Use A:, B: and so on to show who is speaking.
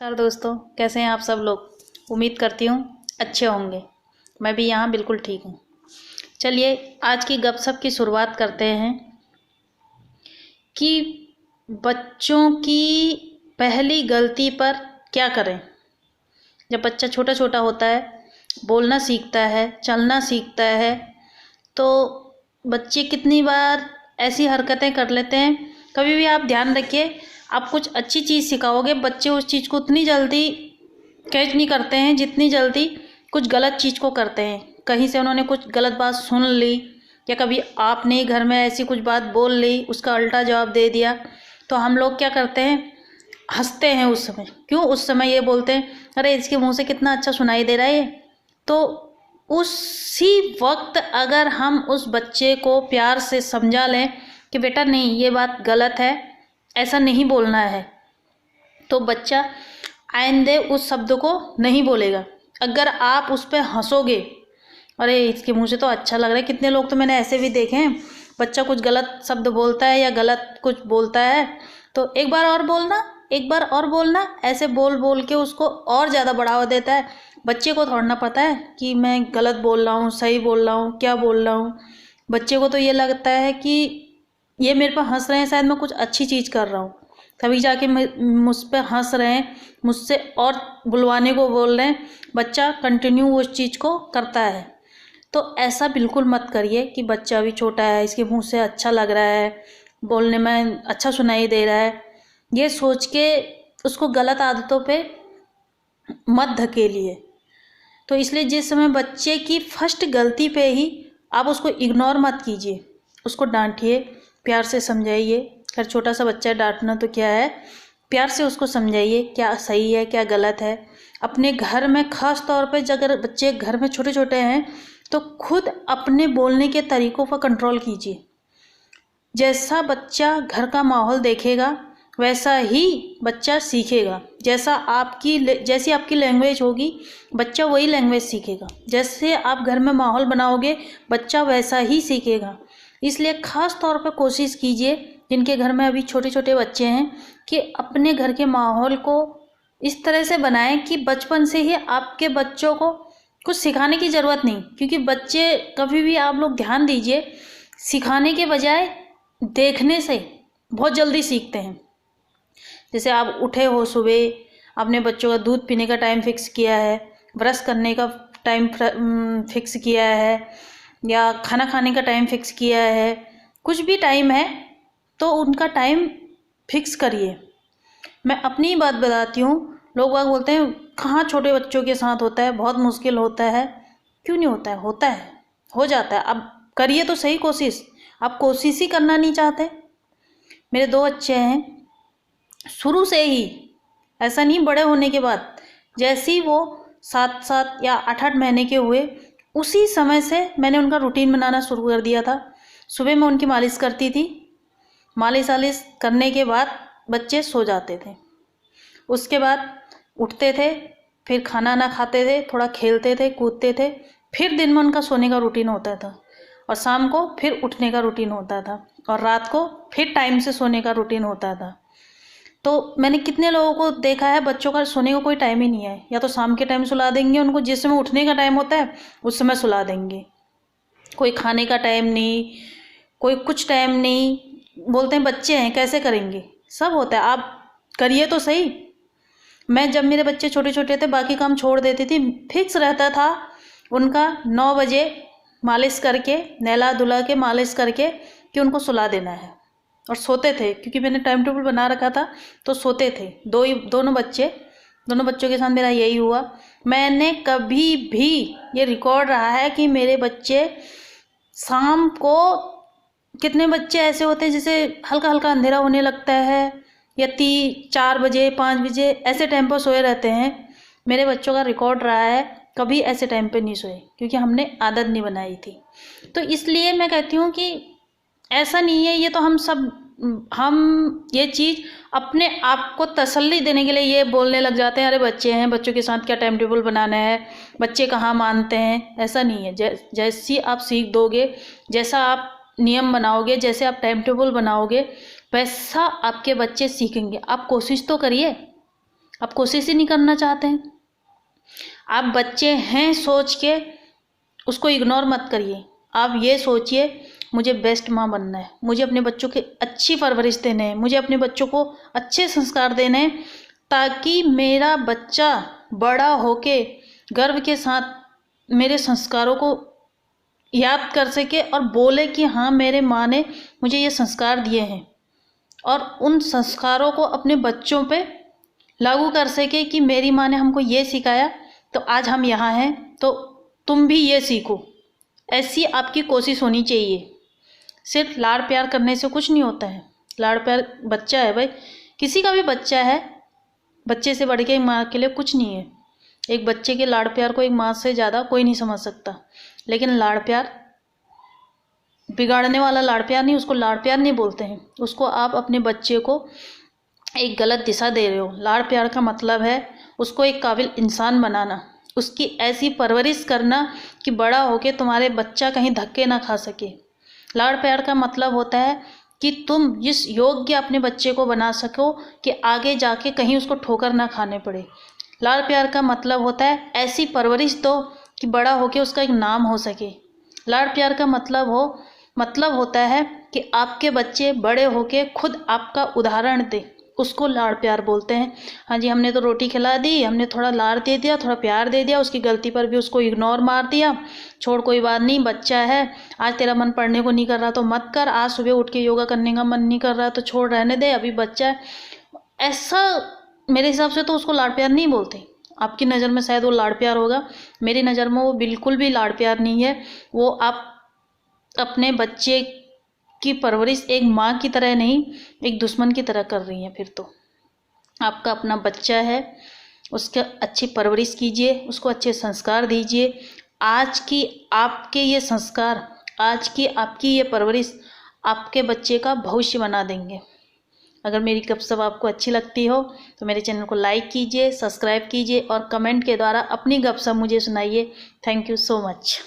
A: नमस्कार दोस्तों, कैसे हैं आप सब लोग। उम्मीद करती हूँ अच्छे होंगे। मैं भी यहाँ बिल्कुल ठीक हूँ। चलिए आज की गपशप की शुरुआत करते हैं कि बच्चों की पहली गलती पर क्या करें। जब बच्चा छोटा छोटा होता है, बोलना सीखता है, चलना सीखता है, तो बच्चे कितनी बार ऐसी हरकतें कर लेते हैं। कभी भी आप ध्यान रखिए, आप कुछ अच्छी चीज़ सिखाओगे, बच्चे उस चीज़ को उतनी जल्दी कैच नहीं करते हैं जितनी जल्दी कुछ गलत चीज़ को करते हैं। कहीं से उन्होंने कुछ गलत बात सुन ली या कभी आपने घर में ऐसी कुछ बात बोल ली, उसका उल्टा जवाब दे दिया, तो हम लोग क्या करते हैं, हंसते हैं उस समय। क्यों? उस समय ये बोलते हैं, अरे इसके मुंह से कितना अच्छा सुनाई दे रहा है ये। तो उसी वक्त अगर हम उस बच्चे को प्यार से समझा लें कि बेटा नहीं, ये बात गलत है, ऐसा नहीं बोलना है, तो बच्चा आइंदे उस शब्द को नहीं बोलेगा। अगर आप उस पर हंसोगे, अरे इसके मुंह से तो अच्छा लग रहा है, कितने लोग तो मैंने ऐसे भी देखे हैं, बच्चा कुछ गलत शब्द बोलता है या गलत कुछ बोलता है तो एक बार और बोलना, एक बार और बोलना, ऐसे बोल बोल के उसको और ज़्यादा बढ़ावा देता है। बच्चे को थोड़ा ना पता है कि मैं गलत बोल रहा हूँ, सही बोल रहा हूँ, क्या बोल रहा हूँ। बच्चे को तो ये लगता है कि ये मेरे पर हंस रहे हैं, शायद मैं कुछ अच्छी चीज़ कर रहा हूँ, तभी जाके मुझ पर हंस रहे हैं, मुझसे और बुलवाने को बोल रहे हैं। बच्चा कंटिन्यू उस चीज़ को करता है। तो ऐसा बिल्कुल मत करिए कि बच्चा अभी छोटा है, इसके मुंह से अच्छा लग रहा है, बोलने में अच्छा सुनाई दे रहा है, ये सोच के उसको गलत आदतों पे मत धकेलिए। तो इसलिए जिस समय बच्चे की फर्स्ट गलती पे ही आप उसको इग्नोर मत कीजिए, उसको डांटिए, प्यार से समझाइए। अगर छोटा सा बच्चा है, डांटना तो क्या है, प्यार से उसको समझाइए क्या सही है क्या गलत है। अपने घर में ख़ास तौर पे अगर बच्चे घर में छोटे छोटे हैं तो खुद अपने बोलने के तरीक़ों पर कंट्रोल कीजिए। जैसा बच्चा घर का माहौल देखेगा वैसा ही बच्चा सीखेगा। जैसी आपकी लैंग्वेज होगी, बच्चा वही लैंग्वेज सीखेगा। जैसे आप घर में माहौल बनाओगे, बच्चा वैसा ही सीखेगा। इसलिए ख़ास तौर पर कोशिश कीजिए, जिनके घर में अभी छोटे छोटे बच्चे हैं, कि अपने घर के माहौल को इस तरह से बनाएं कि बचपन से ही आपके बच्चों को कुछ सिखाने की ज़रूरत नहीं। क्योंकि बच्चे कभी भी, आप लोग ध्यान दीजिए, सिखाने के बजाय देखने से बहुत जल्दी सीखते हैं। जैसे आप उठे हो सुबह, आपने बच्चों का दूध पीने का टाइम फिक्स किया है, ब्रश करने का टाइम फिक्स किया है, या खाना खाने का टाइम फिक्स किया है, कुछ भी टाइम है तो उनका टाइम फिक्स करिए। मैं अपनी ही बात बताती हूँ। लोग बाग बोलते हैं कहाँ छोटे बच्चों के साथ होता है, बहुत मुश्किल होता है। क्यों नहीं होता है? होता है, हो जाता है। अब करिए तो सही कोशिश। आप कोशिश ही करना नहीं चाहते। मेरे 2 बच्चे हैं, शुरू से ही, ऐसा नहीं बड़े होने के बाद, जैसे ही वो 7 या 8 महीने के हुए, उसी समय से मैंने उनका रूटीन बनाना शुरू कर दिया था। सुबह मैं उनकी मालिश करती थी, मालिश वालिश करने के बाद बच्चे सो जाते थे। उसके बाद उठते थे, फिर खाना ना खाते थे, थोड़ा खेलते थे, कूदते थे, फिर दिन में उनका सोने का रूटीन होता था, और शाम को फिर उठने का रूटीन होता था, और रात को फिर टाइम से सोने का रूटीन होता था। तो मैंने कितने लोगों को देखा है, बच्चों का सोने का कोई टाइम ही नहीं है। या तो शाम के टाइम सुला देंगे उनको, जिस समय उठने का टाइम होता है उस समय सुला देंगे। कोई खाने का टाइम नहीं, कोई कुछ टाइम नहीं। बोलते हैं बच्चे हैं कैसे करेंगे, सब होता है, आप करिए तो सही। मैं जब मेरे बच्चे छोटे छोटे थे, बाकी काम छोड़ देती थी। फिक्स रहता था उनका 9 बजे मालिश करके, नहला धुला के, मालिश करके, कि उनको सुला देना है। और सोते थे, क्योंकि मैंने टाइम टेबल बना रखा था, तो सोते थे। दोनों बच्चों के साथ मेरा यही हुआ। मैंने कभी भी, ये रिकॉर्ड रहा है कि मेरे बच्चे शाम को, कितने बच्चे ऐसे होते हैं जैसे हल्का हल्का अंधेरा होने लगता है, या 4 बजे 5 बजे ऐसे टाइम पर सोए रहते हैं। मेरे बच्चों का रिकॉर्ड रहा है, कभी ऐसे टाइम पे नहीं सोए, क्योंकि हमने आदत नहीं बनाई थी। तो इसलिए मैं कहती हूँ कि ऐसा नहीं है। ये तो हम ये चीज़ अपने आप को तसल्ली देने के लिए ये बोलने लग जाते हैं, अरे बच्चे हैं, बच्चों के साथ क्या टाइम टेबल बनाना है, बच्चे कहाँ मानते हैं। ऐसा नहीं है। जैसी आप सीख दोगे, जैसा आप नियम बनाओगे, जैसे आप टाइम टेबल बनाओगे, वैसा आपके बच्चे सीखेंगे। आप कोशिश तो करिए, आप कोशिश ही नहीं करना चाहते हैं। आप बच्चे हैं सोच के उसको इग्नोर मत करिए। आप ये सोचिए मुझे बेस्ट माँ बनना है, मुझे अपने बच्चों की अच्छी परवरिश देने हैं, मुझे अपने बच्चों को अच्छे संस्कार देने हैं, ताकि मेरा बच्चा बड़ा होके गर्व के साथ मेरे संस्कारों को याद कर सके और बोले कि हाँ मेरे माँ ने मुझे ये संस्कार दिए हैं, और उन संस्कारों को अपने बच्चों पे लागू कर सके कि मेरी माँ ने हमको ये सिखाया तो आज हम यहाँ हैं, तो तुम भी ये सीखो। ऐसी आपकी कोशिश होनी चाहिए। सिर्फ लाड़ प्यार करने से कुछ नहीं होता है। लाड़ प्यार, बच्चा है भाई, किसी का भी बच्चा है, बच्चे से बढ़ के एक माँ के लिए कुछ नहीं है। एक बच्चे के लाड़ प्यार को एक माँ से ज़्यादा कोई नहीं समझ सकता। लेकिन लाड़ प्यार बिगाड़ने वाला लाड़ प्यार नहीं, उसको लाड़ प्यार नहीं बोलते हैं। उसको आप अपने बच्चे को एक गलत दिशा दे रहे हो। लाड़ प्यार का मतलब है उसको एक काबिल इंसान बनाना, उसकी ऐसी परवरिश करना कि बड़ा होके तुम्हारे बच्चा कहीं धक्के ना खा सके। लाड़ प्यार का मतलब होता है कि तुम जिस योग्य अपने बच्चे को बना सको कि आगे जाके कहीं उसको ठोकर ना खाने पड़े। लाड़ प्यार का मतलब होता है ऐसी परवरिश दो कि बड़ा होके उसका एक नाम हो सके। लाड़ प्यार का मतलब होता है कि आपके बच्चे बड़े होके खुद आपका उदाहरण दे, उसको लाड़ प्यार बोलते हैं। हाँ जी, हमने तो रोटी खिला दी, हमने थोड़ा लाड़ दे दिया, थोड़ा प्यार दे दिया, उसकी गलती पर भी उसको इग्नोर मार दिया, छोड़ कोई बात नहीं, बच्चा है, आज तेरा मन पढ़ने को नहीं कर रहा तो मत कर, आज सुबह उठ के योगा करने का मन नहीं कर रहा तो छोड़, रहने दे, अभी बच्चा है। ऐसा मेरे हिसाब से तो उसको लाड़ प्यार नहीं बोलते। आपकी नज़र में शायद वो लाड़ प्यार होगा, मेरी नज़र में वो बिल्कुल भी लाड़ प्यार नहीं है। वो आप अपने बच्चे की परवरिश एक माँ की तरह नहीं, एक दुश्मन की तरह कर रही हैं। फिर तो आपका अपना बच्चा है, उसका अच्छी परवरिश कीजिए, उसको अच्छे संस्कार दीजिए। आज की आपके ये संस्कार, आज की आपकी ये परवरिश आपके बच्चे का भविष्य बना देंगे। अगर मेरी गपशप आपको अच्छी लगती हो तो मेरे चैनल को लाइक कीजिए, सब्सक्राइब कीजिए और कमेंट के द्वारा अपनी गपशप मुझे सुनाइए। Thank you so much.